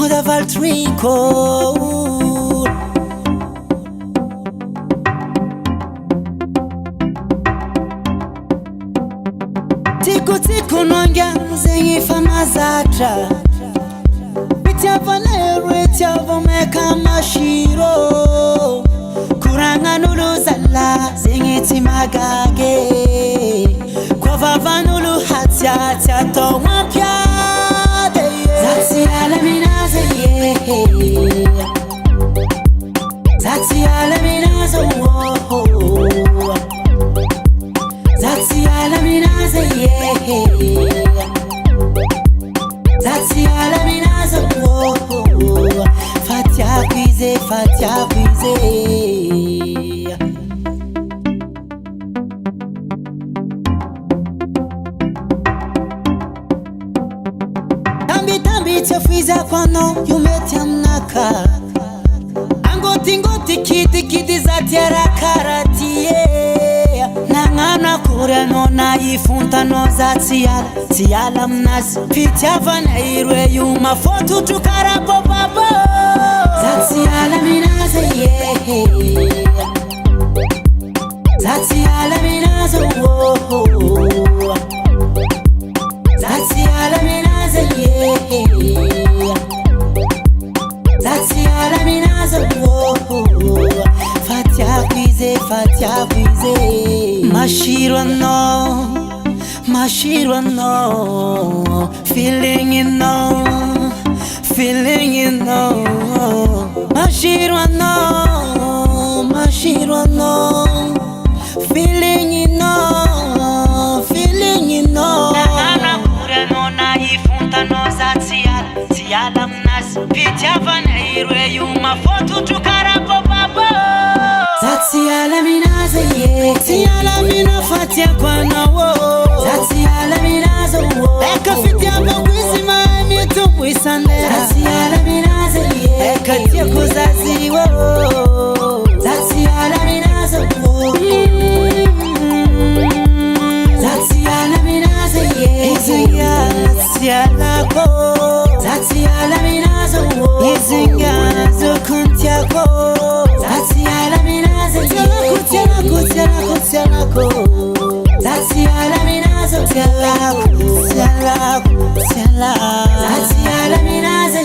Muda Valtrinco Tiku tiku nonga zengi famazatra Bitiava nere tiava meka mashiro Kuranga nulu zala zengi timagage Kwa vava nulu hatia tia to mapiade Zati alaminaze Zati alaminaze Zati alaminaze Zati alaminaze Fatia cuise Tambi chafiza kwano yumetia mnaka Angoti kiti zati arakaratiye Nangana kure nona ifunta no zati ala mnazi Pitiava na irwe yuma fotu tukarapo babo Zati ala minaze Zati ala minaze Zati ala minaze Zati ala minaze Fatia cuise Mashiro no Feeling you know Mashiro no Feeling you know Nana kure nona ifunta no zati ala mnazi Pitiava na irwe yuma fotu tukarapo babo Zati ala minaze Zati ala mina fatia kwa na wo Zati ala minaze Eka fitiava kwisi maemi tumwisandera Zati ala minaze Eka tia kuzazi wo Zati ala minaze Zati ala minaze Izinga tialako Zati ala minaze Izinga zokuntiako Zati ala minaze Tialako Zati ala minaze Tialako Zati ala minaze